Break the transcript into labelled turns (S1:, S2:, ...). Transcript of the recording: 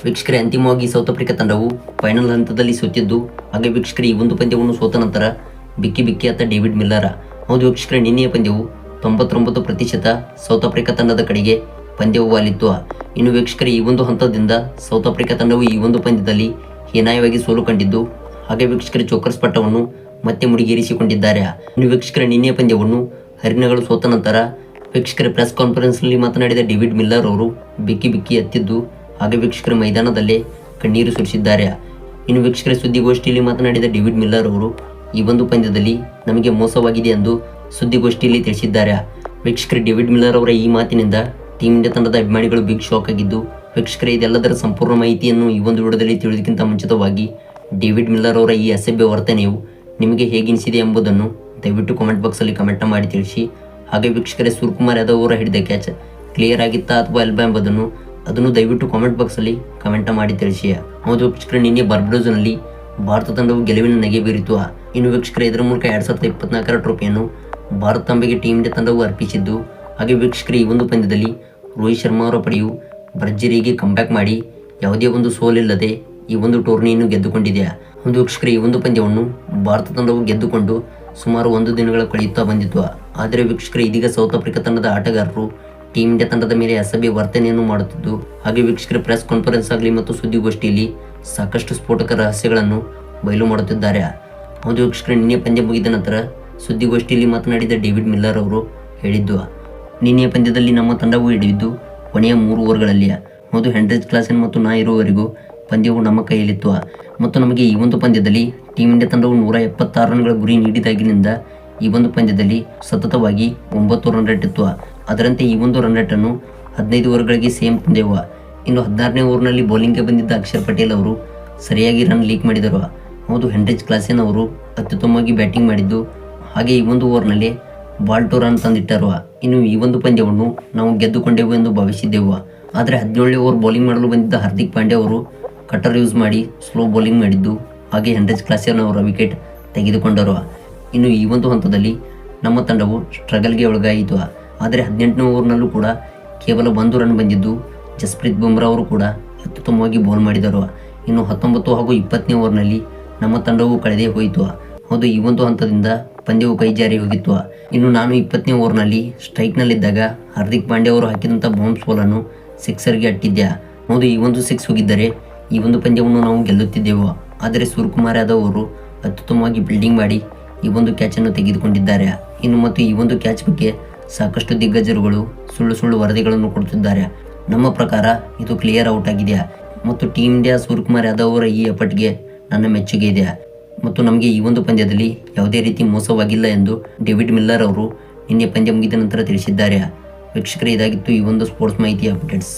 S1: ವೀಕ್ಷಕರೇ, ಅಂತಿಮವಾಗಿ south Africa ತಂಡವು ಫೈನಲ್ ಹಂತದಲ್ಲಿ ಸೋತಿದ್ದು, ಹಾಗೆ ವೀಕ್ಷಕರೇ ಈ ಒಂದು ಪಂದ್ಯವನ್ನು ಸೋತ ನಂತರ ಬಿಕ್ಕಿ ಆತ ಡೇವಿಡ್ ಮಿಲ್ಲರ್. ಹೌದು ವೀಕ್ಷಕರೇ, ನಿನ್ನೆಯ ಪಂದ್ಯವು 99% ಸೌತ್ ಆಫ್ರಿಕಾ ತಂಡದ ಕಡೆಗೆ ಪಂದ್ಯವು ವಾಲಿತ್ತು. ಇನ್ನು ವೀಕ್ಷಕರೇ, ಈ ಒಂದು ಹಂತದಿಂದ ಸೌತ್ ಆಫ್ರಿಕಾ ತಂಡವು ಈ ಒಂದು ಪಂದ್ಯದಲ್ಲಿ ಹೀನಾಯವಾಗಿ ಸೋಲು ಕಂಡಿದ್ದು, ಹಾಗೆ ವೀಕ್ಷಕರೇ ಚೋಕರ್ಸ್ ಪಟ್ಟವನ್ನು ಮತ್ತೆ ಮುಡಿಗೇರಿಸಿಕೊಂಡಿದ್ದಾರೆ. ಇನ್ನು ವೀಕ್ಷಕರೇ, ನಿನ್ನೆಯ ಪಂದ್ಯವನ್ನು ಹರಿಣಗಳು ಸೋತ ನಂತರ ವೀಕ್ಷಕರೇ ಪ್ರೆಸ್ ಕಾನ್ಫರೆನ್ಸ್ನಲ್ಲಿ ಮಾತನಾಡಿದ ಡೇವಿಡ್ ಮಿಲ್ಲರ್ ಅವರು ಬಿಕ್ಕಿ ಎತ್ತಿದ್ದು, ಹಾಗೆ ವೀಕ್ಷಕರ ಮೈದಾನದಲ್ಲೇ ಕಣ್ಣೀರು ಸುರಿಸಿದ್ದಾರೆ. ಇನ್ನು ವೀಕ್ಷಕರ ಸುದ್ದಿಗೋಷ್ಠಿಯಲ್ಲಿ ಮಾತನಾಡಿದ ಡೇವಿಡ್ ಮಿಲ್ಲರ್ ಅವರು ಈ ಒಂದು ಪಂದ್ಯದಲ್ಲಿ ನಮಗೆ ಮೋಸವಾಗಿದೆ ಎಂದು ಸುದ್ದಿಗೋಷ್ಠಿಯಲ್ಲಿ ತಿಳಿಸಿದ್ದಾರೆ. ವೀಕ್ಷಕರ ಡೇವಿಡ್ ಮಿಲ್ಲರ್ ಅವರ ಈ ಮಾತಿನಿಂದ ಟೀಮ್ ಇಂಡಿಯಾ ತಂಡದ ಅಭಿಮಾನಿಗಳು ಬಿಗ್ ಶಾಕ್ ಆಗಿದ್ದು, ವೀಕ್ಷಕರೇ ಇದೆಲ್ಲದರ ಸಂಪೂರ್ಣ ಮಾಹಿತಿಯನ್ನು ಈ ಒಂದು ವಿಡಿಯೋದಲ್ಲಿ ತಿಳಿಯೋದಕ್ಕಿಂತ ಮುಂಚಿತವಾಗಿ ಡೇವಿಡ್ ಮಿಲ್ಲರ್ ಅವರ ಈ ಅಸಭ್ಯ ವರ್ತನೆಯು ನಿಮಗೆ ಹೇಗೆನಿಸಿದೆ ಎಂಬುದನ್ನು ದಯವಿಟ್ಟು ಕಾಮೆಂಟ್ ಬಾಕ್ಸಲ್ಲಿ ಕಮೆಂಟ್ ಮಾಡಿ ತಿಳಿಸಿ. ಹಾಗೆ ವೀಕ್ಷಕರೇ, ಸೂರ್ಯಕುಮಾರ್ ಯಾದವ್ ಅವರ ಹಿಡಿದ ಕ್ಯಾಚ್ ಕ್ಲಿಯರ್ ಆಗಿತ್ತಾ ಅಥವಾ ಅಲ್ವಾ ಎಂಬುದನ್ನು ದಯವಿಟ್ಟು ಕಾಮೆಂಟ್ ಬಾಕ್ಸಲ್ಲಿ ಕಮೆಂಟ್ ಮಾಡಿ ತಿಳಿಸಿ. ಹೌದು ವೀಕ್ಷಕರೇ, ನಿನ್ನೆ ಬಾರ್ಬಡೋಸ್ನಲ್ಲಿ ಭಾರತ ತಂಡವು ಗೆಲುವಿನ ನಗೆ ಬೀರಿತು. ಇನ್ನು ವೀಕ್ಷಕರೇ, ಇದರ ಮೂಲಕ 2024ರ ಟ್ರೋಫಿಯನ್ನು ಭಾರತಾಂಬೆಗೆ ಟೀಮ್ ಇಂಡಿಯಾ ತಂಡವು ಅರ್ಪಿಸಿದ್ದು, ಹಾಗೆ ವೀಕ್ಷಕರೇ ಈ ಒಂದು ಪಂದ್ಯದಲ್ಲಿ ರೋಹಿತ್ ಶರ್ಮಾ ಅವರ ಪಡೆಯು ಭರ್ಜರಿಗೆ ಕಂಬ್ಯಾಕ್ ಮಾಡಿ ಯಾವುದೇ ಒಂದು ಸೋಲಿಲ್ಲದೆ ಈ ಒಂದು ಟೂರ್ನಿಯನ್ನು ಗೆದ್ದುಕೊಂಡಿದೆ. ಒಂದು ವೀಕ್ಷಕರೇ, ಈ ಒಂದು ಪಂದ್ಯವನ್ನು ಭಾರತ ತಂಡವು ಗೆದ್ದುಕೊಂಡು ಸುಮಾರು 1 ದಿನಗಳ ಕಳೆಯುತ್ತಾ ಬಂದಿತ್ತು. ಆದರೆ ವೀಕ್ಷಕರೇ, ಇದೀಗ ಸೌತ್ ಆಫ್ರಿಕಾ ತಂಡದ ಆಟಗಾರರು ಟೀಮ್ ಇಂಡಿಯಾ ತಂಡದ ಮೇಲೆ ಅಸಭ್ಯ ವರ್ತನೆಯನ್ನು ಮಾಡುತ್ತಿದ್ದು, ಹಾಗೆ ವೀಕ್ಷಕರ ಪ್ರೆಸ್ ಕಾನ್ಫರೆನ್ಸ್ ಆಗಲಿ ಮತ್ತು ಸುದ್ದಿಗೋಷ್ಠಿಯಲ್ಲಿ ಸಾಕಷ್ಟು ಸ್ಫೋಟಕ ರಹಸ್ಯಗಳನ್ನು ಬಯಲು ಮಾಡುತ್ತಿದ್ದಾರೆ. ಹೌದು ವೀಕ್ಷಕರೇ, ನಿನ್ನೆ ಪಂದ್ಯ ಮುಗಿದ ನಂತರ ಸುದ್ದಿಗೋಷ್ಠಿಯಲ್ಲಿ ಮಾತನಾಡಿದ ಡೇವಿಡ್ ಮಿಲ್ಲರ್ ಅವರು ಹೇಳಿದ್ದು, ನಿನ್ನೆಯ ಪಂದ್ಯದಲ್ಲಿ ನಮ್ಮ ತಂಡವು ಹಿಡಿದಿದ್ದು ಕೊನೆಯ 3 ಓವರ್ಗಳಲ್ಲಿ. ಹೌದು, ಹೆಂಡ್ರಿಚ್ ಕ್ಲಾಸೆನ್ ಮತ್ತು ನಾ ಇರುವವರೆಗೂ ಪಂದ್ಯವು ನಮ್ಮ ಕೈಯಲ್ಲಿತ್ತು ಮತ್ತು ನಮಗೆ ಈ ಒಂದು ಪಂದ್ಯದಲ್ಲಿ ಟೀಮ್ ಇಂಡಿಯಾ ತಂಡವು 176 ರನ್ಗಳ ಗುರಿ ನೀಡಿದಾಗಿನಿಂದ ಈ ಒಂದು ಪಂದ್ಯದಲ್ಲಿ ಸತತವಾಗಿ 9 ರನ್ ರೇಟ್ ಇತ್ತು. ಅದರಂತೆ ಈ ಒಂದು ರನ್ ರೇಟ್ ಅನ್ನು 15 ಓವರ್ಗಳಿಗೆ ಸೇಮ್ ತಂದೆವು. ಇನ್ನು 16ನೇ ಓವರ್ನಲ್ಲಿ ಬೌಲಿಂಗ್ಗೆ ಬಂದಿದ್ದ ಅಕ್ಷರ್ ಪಟೇಲ್ ಅವರು ಸರಿಯಾಗಿ ರನ್ ಲೀಕ್ ಮಾಡಿದರು. ಹೌದು, ಹೆಂಡ್ರಿಚ್ ಕ್ಲಾಸೆನ್ ಅವರು ಅತ್ಯುತ್ತಮವಾಗಿ ಬ್ಯಾಟಿಂಗ್ ಮಾಡಿದ್ದು, ಹಾಗೆ ಈ ಒಂದು ಓವರ್ನಲ್ಲಿ ಬಾಲ್ ಟು ರನ್ ತಂದಿಟ್ಟರು. ಇನ್ನು ಈ ಒಂದು ಪಂದ್ಯವನ್ನು ನಾವು ಗೆದ್ದುಕೊಂಡೆವು ಎಂದು ಭಾವಿಸಿದ್ದೆವು. ಆದರೆ 17ನೇ ಓವರ್ ಬೌಲಿಂಗ್ ಮಾಡಲು ಬಂದಿದ್ದ ಹಾರ್ದಿಕ್ ಪಾಂಡ್ಯ ಅವರು ಕಟರ್ ಯೂಸ್ ಮಾಡಿ ಸ್ಲೋ ಬೌಲಿಂಗ್ ಮಾಡಿದ್ದು, ಹಾಗೆ ಹೆಂಡ್ರಿಚ್ ಕ್ಲಾಸೆನ್ ಅವರ ವಿಕೆಟ್ ತೆಗೆದುಕೊಂಡರು. ಇನ್ನು ಈ ಒಂದು ಹಂತದಲ್ಲಿ ನಮ್ಮ ತಂಡವು ಸ್ಟ್ರಗಲ್ಗೆ ಒಳಗಾಯಿತು. ಆದರೆ 18ನೇ ಓವರ್ನಲ್ಲೂ ಕೂಡ ಕೇವಲ 1 ರನ್ ಬಂದಿದ್ದು, ಜಸ್ಪ್ರೀತ್ ಬುಮ್ರಾ ಅವರು ಕೂಡ ಅತ್ಯುತ್ತಮವಾಗಿ ಬೌಲ್ ಮಾಡಿದರು. ಇನ್ನು 19 ಹಾಗೂ 20ನೇ ಓವರ್ನಲ್ಲಿ ನಮ್ಮ ತಂಡವು ಕಳೆದೇ ಹೋಯಿತು. ಹೌದು, ಈ ಒಂದು ಹಂತದಿಂದ ಪಂದ್ಯವು ಕೈಜಾರಿ ಹೋಗಿತ್ತು. ಇನ್ನು ನಾನು 20ನೇ ಓವರ್ನಲ್ಲಿ ಸ್ಟ್ರೈಕ್ನಲ್ಲಿದ್ದಾಗ ಹಾರ್ದಿಕ್ ಪಾಂಡ್ಯ ಅವರು ಹಾಕಿದಂಥ ಬೌನ್ಸ್ ಬಾಲನ್ನು ಸಿಕ್ಸರ್ಗೆ ಅಟ್ಟಿದ್ದೆ. ಹೌದು, ಈ ಒಂದು 6 ಹೋಗಿದ್ದರೆ ಈ ಒಂದು ಪಂದ್ಯವನ್ನು ನಾವು ಗೆಲ್ಲುತ್ತಿದ್ದೆವು. ಆದರೆ ಸೂರ್ಯಕುಮಾರ್ ಯಾದವ್ ಅವರು ಅತ್ಯುತ್ತಮವಾಗಿ ಫೀಲ್ಡಿಂಗ್ ಮಾಡಿ ಈ ಒಂದು ಕ್ಯಾಚನ್ನು ತೆಗೆದುಕೊಂಡಿದ್ದಾರೆ. ಇನ್ನು ಮತ್ತು ಈ ಒಂದು ಕ್ಯಾಚ್ ಬಗ್ಗೆ ಸಾಕಷ್ಟು ದಿಗ್ಗಜರುಗಳು ಸುಳ್ಳು ವರದಿಗಳನ್ನು ಕೊಡುತ್ತಿದ್ದಾರೆ. ನಮ್ಮ ಪ್ರಕಾರ ಇದು ಕ್ಲಿಯರ್ ಔಟ್ ಆಗಿದೆ ಮತ್ತು ಟೀಮ್ ಇಂಡಿಯಾ ಸೂರ್ಯಕುಮಾರ್ ಯಾದವ್ ಅವರ ಈ ಎಫರ್ಟ್ಗೆ ನನ್ನ ಮೆಚ್ಚುಗೆ ಇದೆ ಮತ್ತು ನಮಗೆ ಈ ಒಂದು ಪಂದ್ಯದಲ್ಲಿ ಯಾವುದೇ ರೀತಿ ಮೋಸವಾಗಿಲ್ಲ ಎಂದು ಡೇವಿಡ್ ಮಿಲ್ಲರ್ ಅವರು ನಿನ್ನೆ ಪಂದ್ಯ ಮುಗಿದ ನಂತರ ತಿಳಿಸಿದ್ದಾರೆ. ವೀಕ್ಷಕರೇ, ಇದಾಗಿತ್ತು ಈ ಒಂದು ಸ್ಪೋರ್ಟ್ಸ್ ಮಾಹಿತಿ ಅಪ್ಡೇಟ್ಸ್.